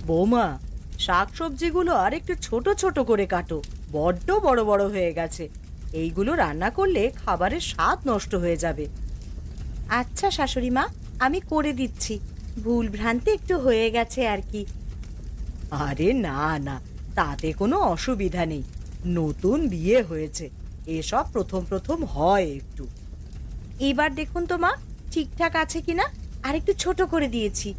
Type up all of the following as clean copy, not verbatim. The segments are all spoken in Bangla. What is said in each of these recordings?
বৌমা, শাকসবজিগুলো আর একটু ছোট ছোট করে কাটো, বড্ড বড় বড় হয়ে গেছে। এইগুলো রান্না করলে খাবারের স্বাদ নষ্ট হয়ে যাবে। আচ্ছা শাশুড়ি মা, আমি করে দিচ্ছি। ভুল ভ্রান্তি একটু হয়ে গেছে আর কি। আরে না না, তাতে কোনো অসুবিধা নেই। নতুন বিয়ে হয়েছে, এসব প্রথম প্রথম হয় একটু। এবার দেখুন তো মা, ঠিকঠাক আছে কিনা। আর একটু ছোট করে দিয়েছি।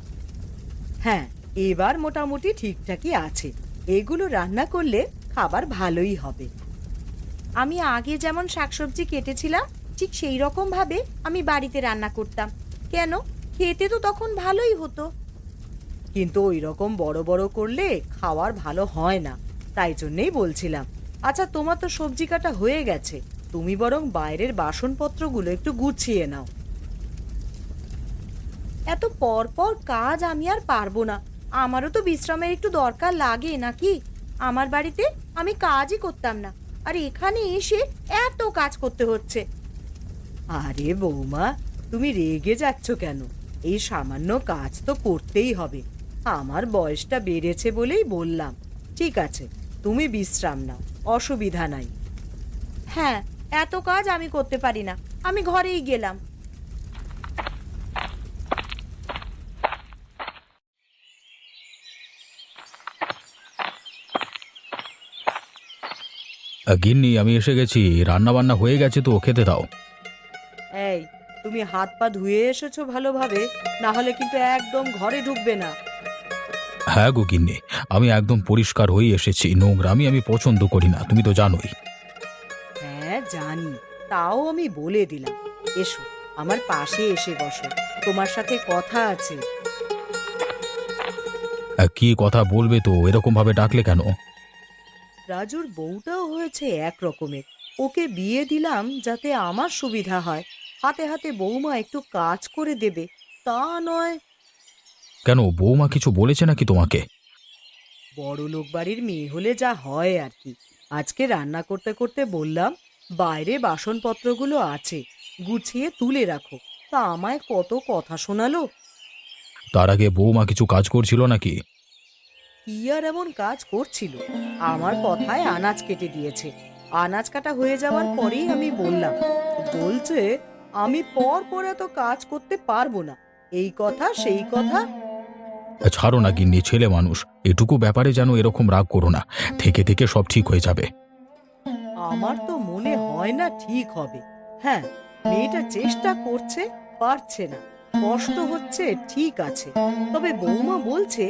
হ্যাঁ, এবার মোটামুটি ঠিকঠাকই আছে। এগুলো রান্না করলে খাবার ভালোই হবে। আমি আগে যেমন শাকসবজি কেটেছিলাম ঠিক সেই রকম ভাবে আমি বাড়িতে রান্না করতাম। কেন, খেতে তো তখন ভালোই হতো। কিন্তু ওই রকম বড় বড় করলে খাওয়ার ভালো হয় না, তাই জন্যেই বলছিলাম। আচ্ছা, তোমার তো সবজি কাটা হয়ে গেছে, তুমি বরং বাইরের বাসনপত্রগুলো একটু গুছিয়ে নাও। এত পর পর কাজ আমি আর পারবো না। আমারও তো বিশ্রামের একটু দরকার লাগে নাকি। আমার বাড়িতে আমি কাজই করতাম না, আর এখানে এসে এত কাজ করতে হচ্ছে। আরে বৌমা, তুমি রেগে যাচ্ছ কেন? এই সামান্য কাজ তো করতেই হবে। আমার বয়সটা বেড়েছে বলেই বললাম। ঠিক আছে, তুমি বিশ্রাম নাও, অসুবিধা নাই। হ্যাঁ, এত কাজ আমি করতে পারি না, আমি ঘরেই গেলাম। গিন্নি, আমি এসে গেছি। রান্না বান্না হয়ে গেছে তো, খেতে দাও। এই, তুমি হাত পা ধুয়ে এসেছো ভালোভাবে, না হলে কিন্তু একদম ঘরে ঢুকবে না। হ্যাঁ গো গিন্নি, আমি একদম পরিষ্কার হয়ে এসেছি। নোংরামি আমি পছন্দ করি না, তুমি তো জানোই। হ্যাঁ জানি, তাও আমি বলে দিলাম। এসো, আমার পাশে এসে বসো, তোমার সাথে কথা আছে। কি কথা বলবে তো? এরকম ভাবে ডাকলে কেন? রাজুর বউটাও হয়েছে এক রকমের। ওকে বিয়ে দিলাম যাতে আমার সুবিধা হয়, হাতে হাতে বৌমা একটু কাজ করে দেবে, তা নয়। কেন, বৌমা কিছু বলেছে নাকি তোমাকে? বড় লোক বাড়ির মেয়ে হলে যা হয় আর কি। আজকে রান্না করতে করতে বললাম, বাইরে বাসনপত্রগুলো আছে, গুছিয়ে তুলে রাখো। তা আমায় কত কথা শোনালো। তার আগে বৌমা কিছু কাজ করছিল নাকি? কি আর এমন কাজ করছিল, আমার কথায় আনাজ কেটে দিয়েছে। আনাজ কাটা হয়ে যাওয়ার পরেই আমি বললাম, বলছে আমি পর পর এত কাজ করতে পারবো না, এই কথা সেই কথা। ছাড়ো না গিন্নি, ছেলে মানুষ। এটুকু ব্যাপারে যেন এরকম রাগ করো না। থেকে থেকে সব ঠিক হয়ে যাবে। আমার তো মনে হয় না ঠিক হবে। হ্যাঁ, মেয়েটা চেষ্টা করছে, পারছে না, কষ্ট হচ্ছে, ঠিক আছে। তবে বৌমা বলছে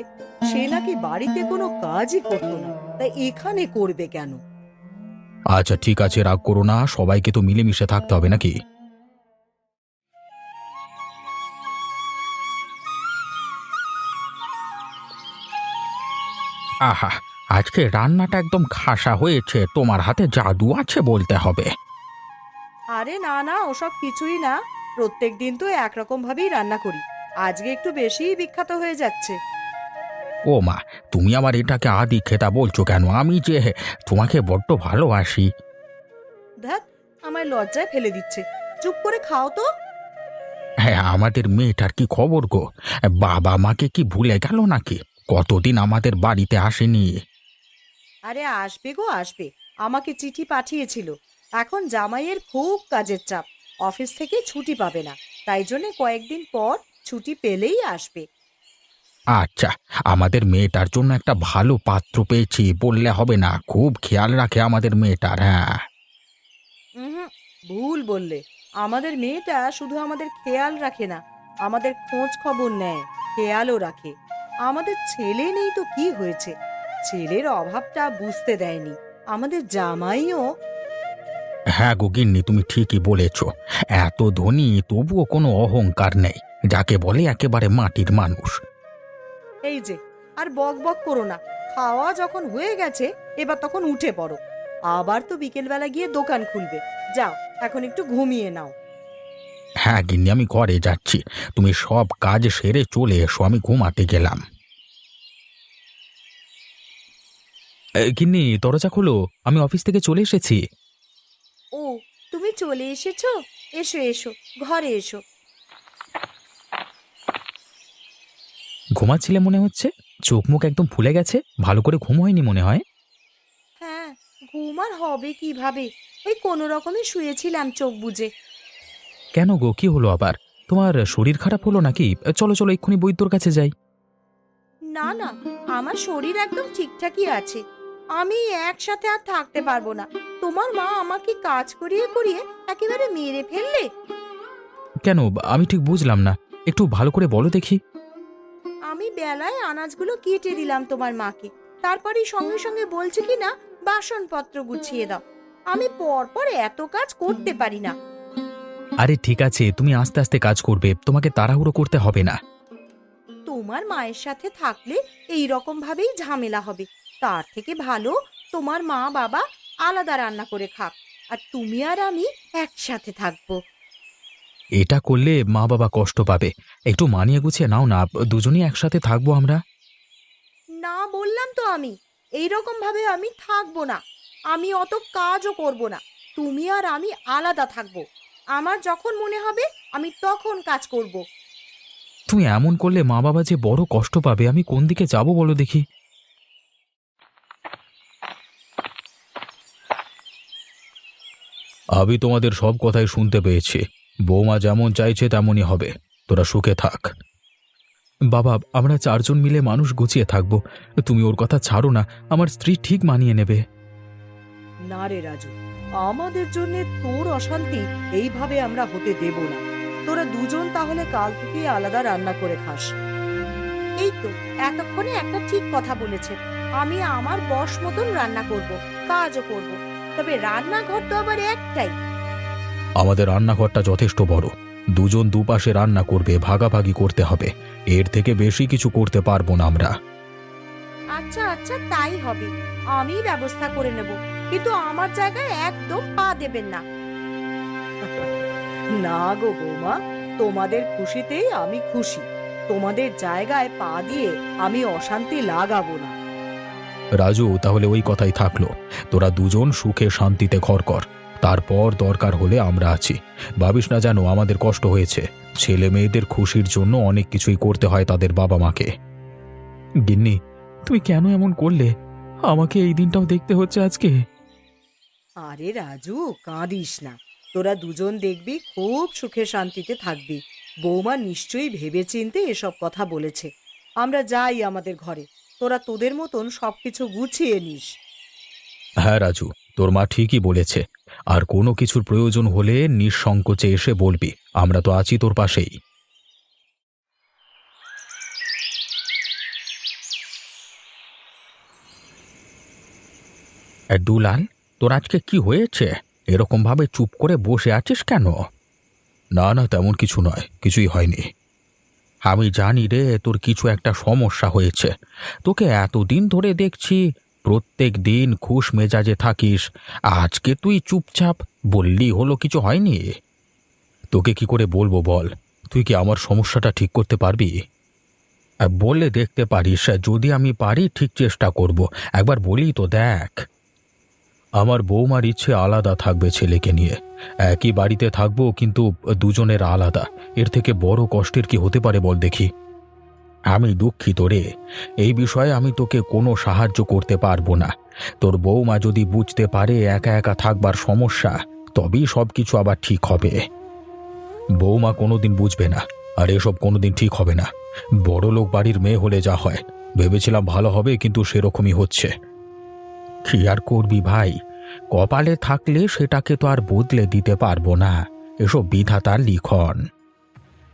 সে নাকি বাড়িতে কোনো কাজই করতো না, তাই এখানে করবে কেন? আচ্ছা ঠিক আছে, রাগ করো না। সবাইকে তো মিলেমিশে থাকতে হবে নাকি? আহা, আজকে রান্নাটা একদম খাসা হয়েছে। তোমার হাতে জাদু আছে বলতে হবে। আরে না না, ওসব কিছুই না। প্রত্যেক দিন তো একরকম ভাবেই রান্না করি, আজকে একটু বেশিই বিখ্যাত হয়ে যাচ্ছে। ও মা, তুমি আমার এটাকে আদি খেতা বলছো কেন? আমি যে তোমাকে বড্ড ভালোবাসি। ধ্যাত, আমায় লজ্জায় ফেলে দিচ্ছে। চুপ করে খাও তো। হ্যাঁ, আমাদের মেয়েটার কি খবর গো? বাবা মাকে কি ভুলে গেল নাকি? কতদিন আমাদের বাড়িতে আসেনি। আরে আসবে গো আসবে, আমাকে চিঠি পাঠিয়েছিল। এখন জামাইয়ের খুব কাজের চাপ, অফিস থেকে ছুটি পাবে না, তাই জন্য কয়েকদিন পর ছুটি পেলেই আসবে। আচ্ছা, আমাদের মেয়েটার জন্য একটা ভালো পাত্র পেয়েছি বললে হবে না? খুব খেয়াল রাখে আমাদের মেয়েটার। হ্যাঁ। হুম, ভুল বললে। আমাদের মেয়েটা শুধু আমাদের খেয়াল রাখে না, আমাদের খোঁজ খবর নেয়, খেয়ালও রাখে। আমাদের ছেলে নেই তো কি হয়েছে, ছেলের অভাবটা বুঝতে দেয়নি আমাদের জামাইও। হ্যাঁ গো গিন্নি, তুমি ঠিকই বলেছ। এত ধনী তবুও কোনো অহংকার নেই, যাকে বলে একেবারে মাটির মানুষ। এই যে, আর বক বক করো না। খাওয়া যখন হয়ে গেছে, এবার তখন উঠে পড়ো। আবার তো বিকেলবেলা গিয়ে দোকান খুলবে। যাও, এখন একটু ঘুমিয়ে নাও। হ্যাঁ গিন্নি, আমি ঘরে যাচ্ছি। তুমি সব কাজ সেরে চলে এসো, আমি ঘুমাতে গেলাম। গিন্নি, দরজা খোলো। আমি অফিস থেকে চলে এসেছি। ও, তুমি চলে এসেছো? এসো এসো, ঘরে এসো। ঘুমাচ্ছিলে মনে হচ্ছে। চোখ মুখ একদম ফুলে গেছে, ভালো করে ঘুম হয়নি মনে হয়। হ্যাঁ, ঘুম আর হবে কিভাবে? ওই কোনো রকমে শুয়েছিলাম চোখ বুজে। কেন গো, কি হলো আবার? তোমার শরীর খারাপ হলো নাকি? চলো চলো এক্ষুনি বৈদ্যর কাছে যাই। না না, আমার শরীর একদম ঠিকঠাকই আছে। আমি একসাথে আর থাকতে পারবো না। তোমার মা আমাকে কাজ করিয়ে করিয়ে একেবারে মেরে ফেললে। কেন, আমি ঠিক বুঝলাম না, একটু ভালো করে বলো দেখি। আমি বেলায় আনাজগুলো কেটে দিলাম তোমার মাকে, তারপরেই সঙ্গে সঙ্গে বলছে কি না বাসনপত্র গুছিয়ে দাও। আমি পরপর এত কাজ করতে পারি না। আরে ঠিক আছে, তুমি আস্তে আস্তে কাজ করবে, তোমাকে তাড়াহুড়ো করতে হবে না। তোমার মায়ের সাথে থাকলে এই রকম ভাবেই ঝামেলা হবে। তার থেকে ভালো তোমার মা বাবা আলাদা রান্না করে খাক, আর তুমি আর আমি একসাথে থাকবো। এটা করলে মা বাবা কষ্ট পাবে। একটু মানিয়ে গুছিয়ে নাও না, দুজনেই একসাথে থাকবো আমরা। না বললাম তো, আমি এই রকম ভাবে আমি থাকবো না। আমি অত কাজও করব না। তুমি আর আমি আলাদা থাকবো। আমার যখন মনে হবে আমি তখন কাজ করব। তুমি এমন করলে মা বাবা যে বড় কষ্ট পাবে, আমি কোন দিকে যাব বলো দেখি। আমি তোমাদের সব কথাই শুনতে পেয়েছি। বৌমা যেমন চাইছে তেমনই হবে, তোরা সুখে থাক। বাবা, আমরা চারজন মিলে মানুষ গুছিয়ে থাকবো, তুমি ওর কথা ছাড়ো না, আমার স্ত্রী ঠিক মানিয়ে নেবে। না রে রাজু, আমাদের জন্য তোর অশান্তি এইভাবে আমরা হতে দেব না। তোরা দুজন তাহলে কাল থেকে আলাদা রান্না করে খাস। এই তো এতক্ষণে একটা ঠিক কথা বলেছে। আমি আমার বশ মতন রান্না করব, কাজও করব। তবে রান্নাঘর তো আবার একটাই। আমাদের রান্নাঘরটা যথেষ্ট বড়, দুজন দুপাশে রান্না করবে, ভাগাভাগি করতে হবে। এর থেকে বেশি কিছু করতে পারবো না আমরা। আচ্ছা আচ্ছা, তাই হবে। আমি ব্যবস্থা করে নেব, কিন্তু আমার জায়গায় একদম পা দেবেন না। না গো বৌমা, তোমাদের খুশিতেই আমি খুশি। তোমাদের জায়গায় পা দিয়ে আমি অশান্তি লাগাবো না। রাজু, তাহলে ওই কথাই থাকলো, তোরা দুজন সুখে শান্তিতে ঘর কর, তারপর দরকার হলে আমরা আছি। ভাবিস না যেন আমাদের কষ্ট হয়েছে। ছেলে মেয়েদের খুশির জন্য অনেক কিছুই করতে হয় তাদের বাবা মাকে। গিন্নি, তুমি কেন এমন করলে? আমাকে এই দিনটাও দেখতে হচ্ছে আজকে। আরে রাজু, কাঁদিস না। তোরা দুজন দেখবি খুব সুখে শান্তিতে থাকবি। বৌমা নিশ্চয়ই ভেবেচিন্তে এসব কথা বলেছে। আমরা যাই আমাদের ঘরে, তোরা তোদের মতন সবকিছু গুছিয়ে নিস। হ্যাঁ রাজু, তোর মা ঠিকই বলেছে। আর কোনো কিছুর প্রয়োজন হলে নিঃসংকোচে এসে বলবি, আমরা তো আছি তোর পাশেই। দুলাল, তোর আজকে কি হয়েছে? এরকম ভাবে চুপ করে বসে আছিস কেন? না না, তেমন কিছু নয়, কিছুই হয়নি। আমি জানি রে, তোর কিছু একটা সমস্যা হয়েছে। তোকে এতদিন ধরে দেখছি, প্রত্যেক দিন খুশ মেজাজে থাকিস। আজকে তুই চুপচাপ, বললি হলো কিছু হয়নি? তোকে কি করে বলবো বল? তুই কি আমার সমস্যাটা ঠিক করতে পারবি? বললে দেখতে পারিস, যদি আমি পারি ঠিক চেষ্টা করব। একবার বলি তো দেখ। আমার বৌমার ইচ্ছে আলাদা থাকবে ছেলেকে নিয়ে। একই বাড়িতে থাকবো, কিন্তু দুজনের আলাদা। এর থেকে বড় কষ্টের কি হতে পারে বল দেখি? আমি দুঃখিত রে, এই বিষয়ে আমি তোকে কোনো সাহায্য করতে পারবো না। তোর বৌমা যদি বুঝতে পারে একা একা থাকবার সমস্যা, তবেই সব কিছু আবার ঠিক হবে। বৌমা কোনোদিন বুঝবে না, আর এসব কোনোদিন ঠিক হবে না। বড়লোক বাড়ির মেয়ে হলে যা হয়, ভেবেছিলাম ভালো হবে, কিন্তু সেরকমই হচ্ছে। কি আর করবি ভাই, কপালে থাকলে সেটাকে তো আর বদলে দিতে পারবো না। এসব বিধাতার লিখন।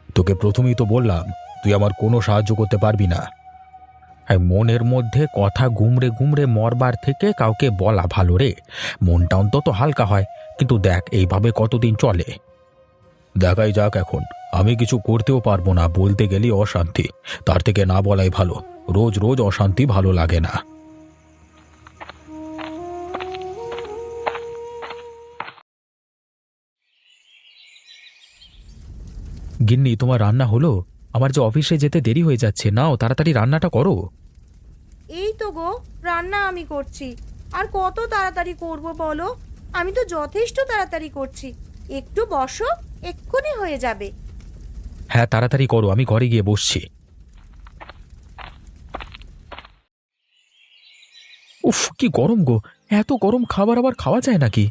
তোকে প্রথমেই তো বললাম, তুই আমার কোনো সাহায্য করতে পারবি না। আর মনের মধ্যে কথা গুমড়ে গুমড়ে মরবার থেকে কাউকে বলা ভালো রে, মনটা অন্তত হালকা হয়। কিন্তু দেখ, এইভাবে কতদিন চলে? দেখাই যাক এখন। আমি কিছু করতেও পারবো না, বলতে গেলেই অশান্তি। তার থেকে না বলাই ভালো, রোজ রোজ অশান্তি ভালো লাগে না। গিন্নি, তোমার রান্না হলো? আমার যে অফিসে যেতে দেরি হয়ে যাচ্ছে, নাও তাড়াতাড়ি রান্নাটা করো। এই তো গো, রান্না আমি করছি। আর কত তাড়াতাড়ি করব বলো? আমি তো যথেষ্ট তাড়াতাড়ি করছি। একটু বসো, এক্ষুনি হয়ে যাবে। হ্যাঁ তাড়াতাড়ি করো, আমি ঘরে গিয়ে বসছি। উফ, কি গরম গো! এত গরম খাবার আবার খাওয়া যায় নাকি?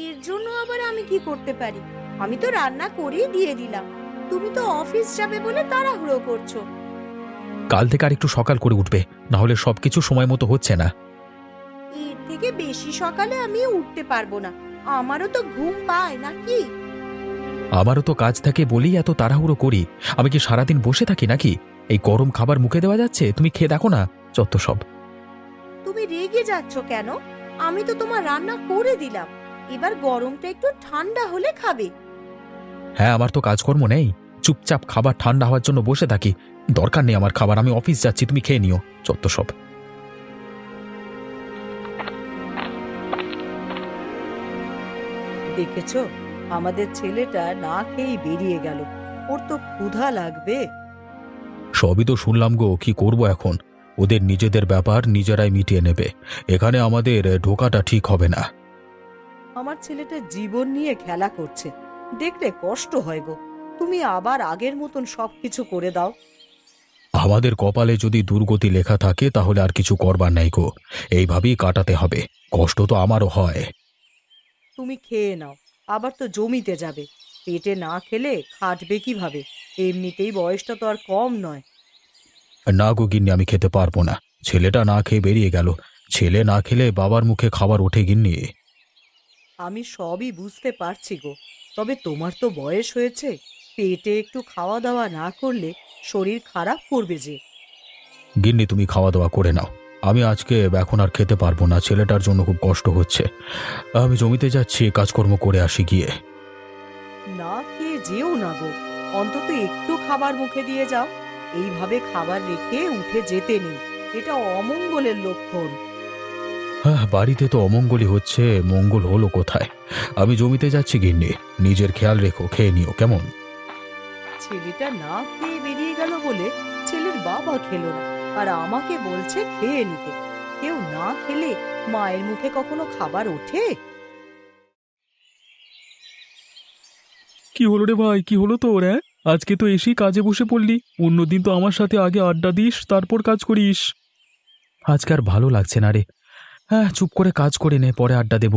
এর জন্য আবার আমি কি করতে পারি? আমি তো রান্না করেই দিয়ে দিলাম। তুমি তো অফিস যাবে বলে তাড়াহুড়ো করছো। কাল থেকে আর একটু সকাল করে উঠবে, না হলে সবকিছু সময় মতো হচ্ছে না। এর থেকে বেশি সকালে আমি উঠতে পারবো না। আমারও তো ঘুম পায় নাকি? আমারও তো কাজ থাকে বলেই এত তাড়াহুড়ো করি। আমি কি সারাদিন বসে থাকি নাকি? এই গরম খাবার মুখে দেওয়া যাচ্ছে? তুমি খেয়ে দেখো না, যত সব। তুমি রেগে যাচ্ছ কেন? আমি তো তোমার রান্না করে দিলাম। এবার গরমটা একটু ঠান্ডা হলে খাবে। হ্যাঁ, আমার তো কাজকর্ম নেই। চুপচাপ খাবার ঠান্ডা হওয়ার জন্য বসে থাকি। দরকার নেই আমার খাবার, আমি অফিস যাচ্ছি, তুমি খেয়ে নিও, যত সব। দেখেছো, আমাদের ছেলেটা না খেয়েই বেরিয়ে গেল। ওর তো ক্ষুধা লাগবে। সবই তো শুনলাম গো, কি করব এখন? ওদের নিজেদের ব্যাপার নিজেরাই মিটিয়ে নেবে। এখানে আমাদের ঢোকাটা ঠিক হবে না। আমার ছেলেটা জীবন নিয়ে খেলা করছে, দেখলে কষ্ট হয় গো। তুমি আবার আগের মতন সবকিছু করে দাও। আমাদের কপালে যদি দুর্গতি লেখা থাকে তাহলে আর কিছু করবার নাই গো। এইভাবেই কাটাতে হবে। কষ্ট তো আমারও হয়। তুমি খেয়ে নাও, আবার তো জমিতে যাবে। পেটে না খেলে খাটবে কিভাবে? এমনিতেই বয়সটা তো আর কম নয়। না গো গিন্নি, আমি খেতে পারবো না। ছেলেটা না খেয়ে বেরিয়ে গেল। ছেলে না খেলে বাবার মুখে খাবার ওঠে গিন্নি। আমি সবই বুঝতে পারছি গো, তবে তোমার তো বয়স হয়েছে। পেটে একটু খাওয়া দাওয়া না করলে শরীর খারাপ করবে যে। গিন্নি, তুমি খাওয়া দাওয়া করে নাও। আমি আজকে এখন আর খেতে পারবো না, ছেলেটার জন্য খুব কষ্ট হচ্ছে। আমি জমিতে যাচ্ছি, কাজকর্ম করে আসি গিয়ে। না খেয়ে যেও না গো, অন্তত একটু খাবার মুখে দিয়ে যাও। এইভাবে খাবার রেখে উঠে যেতে নেই, এটা অমঙ্গলের লক্ষণ। হ্যাঁ, বাড়িতে তো অমঙ্গলই হচ্ছে, মঙ্গল হলো কোথায়? আমি জমিতে যাচ্ছি গিন্নি, নিজের খেয়াল রেখো, খেয়ে নিও কেমন? ছেলেটা না খেয়ে বেরিয়ে গেল বলে ছেলের বাবা খেলো না, আর আমাকে বলছে খেয়ে নিতে। কেউ না খেলে মায়ের মুখে কখনো খাবার ওঠে? কি হলো রে ভাই, কি হলো তোর? হ্যাঁ, আজকে তো এসেই কাজে বসে পড়লি। অন্যদিন তো আমার সাথে আগে আড্ডা দিস, তারপর কাজ করিস। আজকে আর ভালো লাগছে না রে। হ্যাঁ, চুপ করে কাজ করে নে, পরে আড্ডা দেব।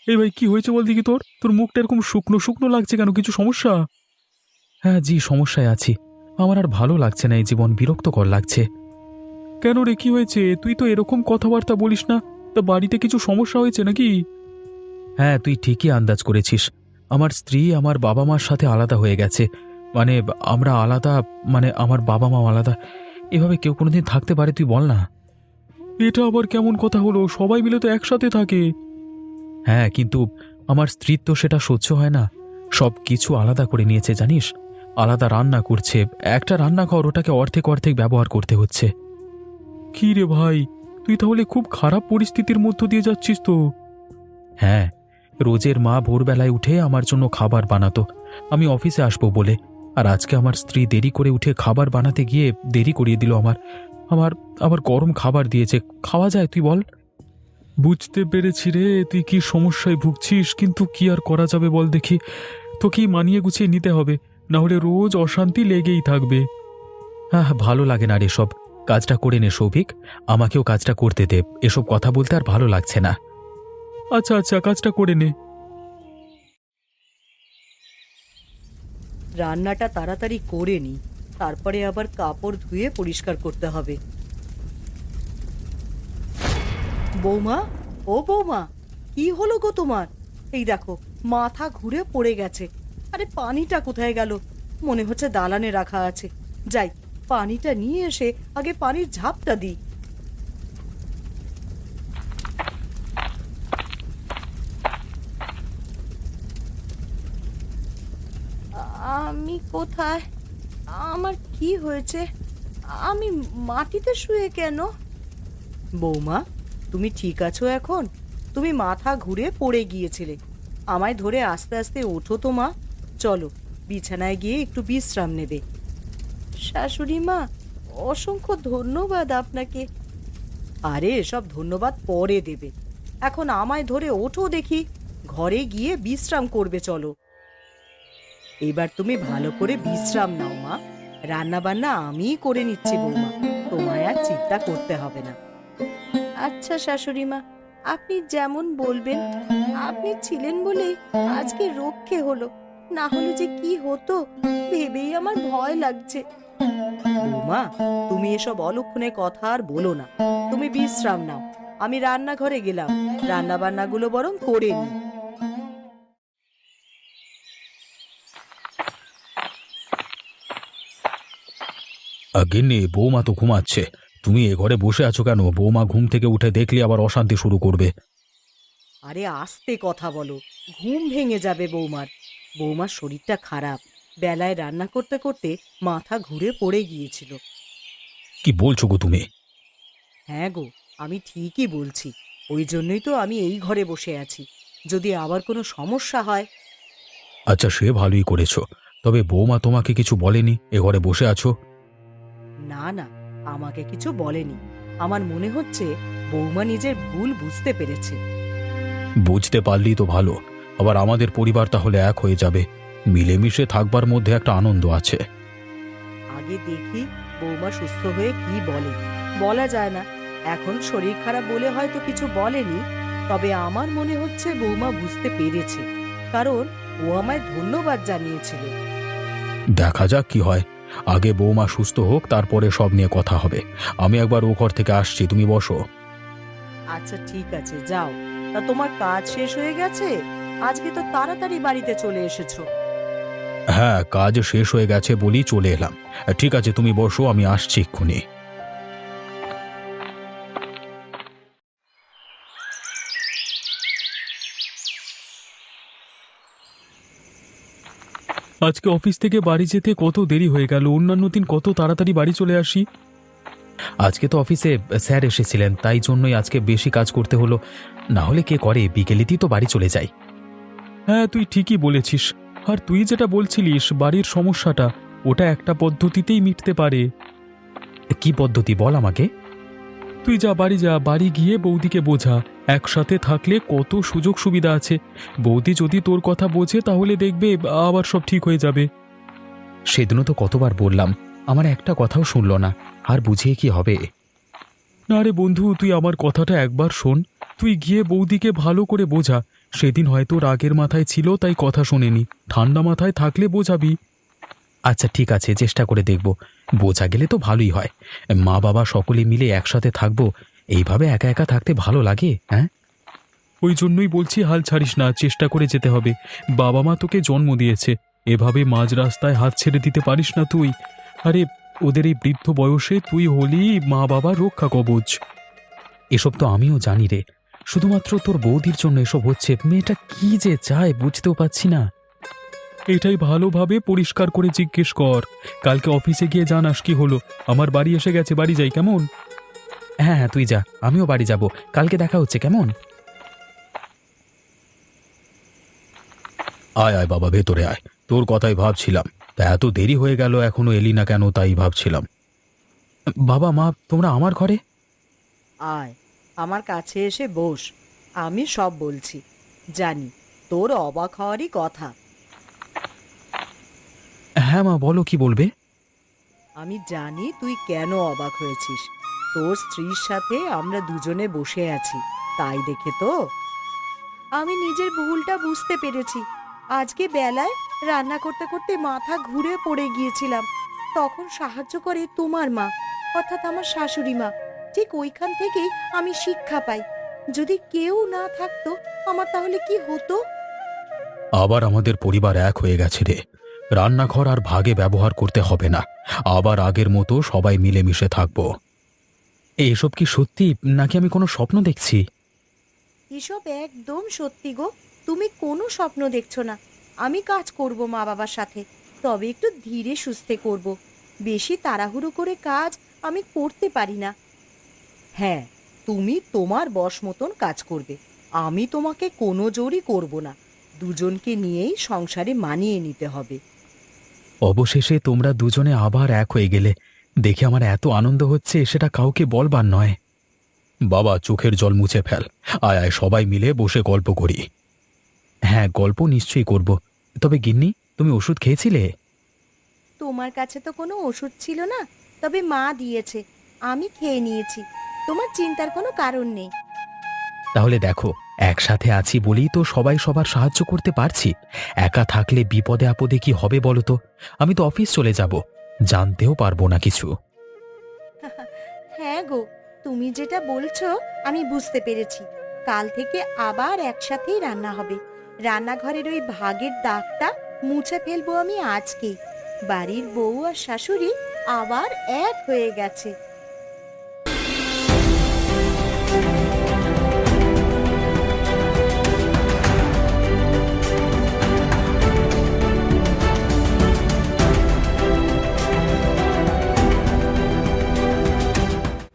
এই ভাই, কি হয়েছে বল দেখি তোর? তোর মুখটা এরকম শুকনো শুকনো লাগছে কেন? কিছু সমস্যা? হ্যাঁ জি, সমস্যায় আছি। আমার আর ভালো লাগছে না, এই জীবন বিরক্তকর লাগছে। কেন রে, কি হয়েছে? তুই তো এরকম কথাবার্তা বলিস না। তা বাড়িতে কিছু সমস্যা হয়েছে নাকি? হ্যাঁ, তুই ঠিকই আন্দাজ করেছিস। আমার স্ত্রী আমার বাবা মার সাথে আলাদা হয়ে গেছে। মানে আমরা আলাদা, মানে আমার বাবা মা আলাদা। এভাবে কেউ কোনোদিন থাকতে পারে তুই বল না? এটা আবার কেমন কথা হলো? সবাই মিলে তো একসাথে থাকে। হ্যাঁ, কিন্তু আমার স্ত্রীর তো সেটা সহ্য হয় না। সব কিছু আলাদা করে নিয়েছে জানিস। আলাদা রান্না করছে। একটা রান্নাঘর, ওটাকে অর্ধেক অর্ধেক ব্যবহার করতে হচ্ছে। কি রে ভাই, তুই তাহলে খুব খারাপ পরিস্থিতির মধ্য দিয়ে যাচ্ছিস তো। হ্যাঁ, রোজের মা ভোরবেলায় উঠে আমার জন্য খাবার বানাতো আমি অফিসে আসবো বলে। আর আজকে আমার স্ত্রী দেরি করে উঠে খাবার বানাতে গিয়ে দেরি করিয়ে দিল আমার। আমার আবার গরম খাবার দিয়েছে। খাওয়া যায় তুই বল? বুঝতে পেরেছি রে, তুই কি সমস্যায় ভুগছিস, কিন্তু কি আর করা যাবে বল দেখি। তোকেই মানিয়ে গুছিয়ে নিতে হবে, না হলে রোজ অশান্তি লেগেই থাকবে। হ্যাঁ, ভালো লাগে না রে সব। কাজটা করে নে সৌভিক, আমাকেও কাজটা করতে দে। এসব কথা বলতে আর ভালো লাগছে না। আচ্ছা আচ্ছা, কাজটা করে নে। রান্নাটা তাড়াতাড়ি করে নি, তারপরে আবার কাপড় ধুয়ে পরিষ্কার করতে হবে। বৌমা, ও বৌমা, কি হলো গো তোমার? এই দেখো, মাথা ঘুরে পড়ে গেছে। আরে পানিটা কোথায় গেল? মনে হচ্ছে দালানে রাখা আছে। যাই, পানিটা নিয়ে এসে আগে পানির ঝাপটা দিই। আমি কোথায়? আমার কি হয়েছে? আমি মাটিতে শুয়ে কেন? বৌমা, তুমি ঠিক আছো এখন? তুমি মাথা ঘুরে পড়ে গিয়েছিলে। আমায় ধরে আস্তে আস্তে ওঠো তো মা। চলো, বিছানায় গিয়ে একটু বিশ্রাম নেবে। শাশুড়ি মা, অসংখ্য ধন্যবাদ আপনাকে। আরে এসব ধন্যবাদ পরে দেবে, এখন আমায় ধরে ওঠো দেখি। ঘরে গিয়ে বিশ্রাম করবে চলো। এবার তুমি ভালো করে বিশ্রাম নাও মা। রান্না বান্না আমিই করে নিচ্ছি বৌমা, তোমায় আর চিন্তা করতে হবে না। আচ্ছা শাশুড়ি মা, আপনি যেমন বলবেন। আপনি ছিলেন বলেই আজকে রক্ষে হলো, না হলে যে কি হতো ভেবেই আমার ভয় লাগছে। বৌমা, তুমি এসব অলক্ষণে কথা আর বলো না। তুমি বিশ্রাম নাও, আমি রান্নাঘরে গেলাম, রান্না বান্নাগুলো বরং করে নি। গিন্নি, বৌমা তো ঘুমাচ্ছে। তুমি এ ঘরে বসে আছো কেন? বৌমা ঘুম থেকে উঠে দেখলে আবার অশান্তি শুরু করবে। আরে আস্তে কথা বলো, ঘুম ভেঙে যাবে বৌমার। বৌমার শরীরটা খারাপ, বেলায় রান্না করতে করতে মাথা ঘুরে পড়ে গিয়েছিল। কি বলছো গো তুমি? হ্যাঁ গো, আমি ঠিকই বলছি। ওই জন্যই তো আমি এই ঘরে বসে আছি, যদি আবার কোনো সমস্যা হয়। আচ্ছা, সে ভালোই করেছো। তবে বৌমা তোমাকে কিছু বলেনি এ ঘরে বসে আছো? না না, আমাকে কিছু বলেনি। আমার মনে হচ্ছে বৌমা নিজের ভুল বুঝতে পেরেছে। বুঝতে পারলেই তো ভালো। আবার আমাদের পরিবার তাহলে এক হয়ে যাবে। মিলেমিশে থাকবার মধ্যে একটা আনন্দ আছে। আগে দেখি বৌমা সুস্থ হয়ে কি বলে। বলা যায় না, এখন শরীর খারাপ বলে হয়তো কিছু বলেনি। তবে আমার মনে হচ্ছে বৌমা বুঝতে পেরেছে, কারণ ও আমায় ধন্যবাদ জানিয়েছিল। দেখা যাক কি হয়। আগে বৌমা সুস্থ হোক, তারপরে সব নিয়ে কথা হবে। আমি একবার ও ঘর থেকে আসছি, তুমি বসো। আচ্ছা ঠিক আছে, যাও। তা তোমার কাজ শেষ হয়ে গেছে? আজকে তো তাড়াতাড়ি বাড়িতে চলে এসেছো। হ্যাঁ, কাজ শেষ হয়ে গেছে বলেই চলে এলাম। ঠিক আছে, তুমি বসো, আমি আসছি এক্ষুনি। আজকে অফিস থেকে বাড়ি যেতে কত দেরি হয়ে গেল, অন্যান্য দিন কত তাড়াতাড়ি বাড়ি চলে আসি। আজকে তো অফিসে স্যার এসেছিলেন, তাই জন্যই আজকে বেশি কাজ করতে হলো। না হলে কে করে, বিকেলেতেই তো বাড়ি চলে যাই। হ্যাঁ, তুই ঠিকই বলেছিস। আর তুই যেটা বলছিলিস বাড়ির সমস্যাটা, ওটা একটা পদ্ধতিতেই মিটতে পারে। কি পদ্ধতি বল আমাকে। তুই যা, বাড়ি গিয়ে বৌদিকে বোঝা। একসাথে থাকলে কত সুযোগ সুবিধা আছে। বৌদি যদি তোর কথা বোঝে তাহলে দেখবে আবার সব ঠিক হয়ে যাবে। সেদিনও তো কতবার বললাম, আমার একটা কথাও শুনলো না। আর বুঝিয়ে কি হবে? না রে বন্ধু, তুই আমার কথাটা একবার শোন। তুই গিয়ে বৌদিকে ভালো করে বোঝা। সেদিন হয়তো রাগের মাথায় ছিল তাই কথা শোনেনি, ঠান্ডা মাথায় থাকলে বোঝাবি। আচ্ছা ঠিক আছে, চেষ্টা করে দেখব। বোঝা গেলে তো ভালোই হয়। মা বাবা সকলে মিলে একসাথে থাকবো। এইভাবে একা একা থাকতে ভালো লাগে? হ্যাঁ, ওই জন্যই বলছি, হাল ছাড়িস না, চেষ্টা করে যেতে হবে। বাবা মা তোকে জন্ম দিয়েছে, এভাবে মাঝ রাস্তায় হাত ছেড়ে দিতে পারিস না তুই। আরে, ওদের এই বৃদ্ধ বয়সে তুই হলি মা বাবার রক্ষা কবচ। এসব তো আমিও জানি রে। শুধুমাত্র তোর বৌদির জন্য এসব হচ্ছে। মেয়েটা কি যে চায় বুঝতেও পারছি না। এটাই ভালোভাবে পরিষ্কার করে জিজ্ঞেস কর। কালকে অফিসে গিয়ে জানাস কি হলো। আমার বাড়ি এসে গেছে, বাড়ি যাই কেমন? হ্যাঁ হ্যাঁ, তুই যা, আমিও বাড়ি যাব। কালকে দেখা হচ্ছে, কেমন? আয় আয় বাবা, ভেতরে আয়। তোর কথাই ভাবছিলাম, তা এত দেরি হয়ে গেল এখনো এলি না কেন, তাই ভাবছিলাম। বাবা মা, তোমরা আমার ঘরে? আয়, আমার কাছে এসে বস। আমি সব বলছি। জানি তোর অবাক হওয়ারই কথা। হ্যাঁ মা, বলো, কি বলবে? আমি জানি তুই কেন অবাক হয়েছিস। তোর স্ত্রীর সাথে আমরা দুজনে বসে আছি, তাই দেখে তো। আমি নিজের ভুলটা বুঝতে পেরেছি। আজকে বেলায় রান্না করতে করতে মাথা ঘুরে পড়ে গিয়েছিলাম। তখন সাহায্য করে তোমার মা, অর্থাৎ আমার শাশুড়ি মা। ঠিক ওইখান থেকেই আমি শিক্ষা পাই। যদি কেউ না থাকতো আমার তাহলে কি হতো? আবার আমাদের পরিবার এক হয়ে গেছে রে। রান্নাঘর আর ভাগে ব্যবহার করতে হবে না। আবার আগের মতো সবাই মিলেমিশে থাকবো। এসব কি সত্যি, নাকি আমি কোনো স্বপ্ন দেখছি? এসব একদম সত্যি গো। তুমি কোনো স্বপ্ন দেখছো না। আমি কাজ করব মা বাবার সাথে, তবে একটু ধীরে সুস্থে করব। বেশি তাড়াহুড়ো করে কাজ আমি করতে পারি না। হ্যাঁ, তুমি তোমার বশ মতন কাজ করবে। আমি তোমাকে কোনো জোরই করব না। দুজনকে নিয়েই সংসারে মানিয়ে নিতে হবে। অবশেষে তোমরা দুজনে আবার এক হয়ে গেলে। দেখে আমার এত আনন্দ হচ্ছে, সেটা কাউকে বলবার নয়। বাবা, চোখের জল মুছে ফেল। আয় আয়, সবাই মিলে বসে গল্প করি। হ্যাঁ, গল্প নিশ্চয়ই করব। তবে গিন্নি, তুমি ওষুধ খেয়েছিলে? তোমার কাছে তো কোনো ওষুধ ছিল না, তবে মা দিয়েছে, আমি খেয়ে নিয়েছি। তোমার চিন্তার কোনো কারণ নেই। তাহলে দেখো, একসাথে আছি বলেই তো সবাই সবার সাহায্য করতে পারছি। একা থাকলে বিপদে আপদে কি হবে বলো তো? আমি তো অফিস চলে যাব, জানতেও পারবো না কিছু। হ্যাঁ গো, তুমি যেটা বলছো আমি বুঝতে পেরেছি। কাল থেকে আবার একসাথেই রান্না হবে। রান্নাঘরের ওই ভাগের দাগটা মুছে ফেলবো আমি আজকেই। বাড়ির বউ আর শাশুড়ি আবার এক হয়ে গেছে।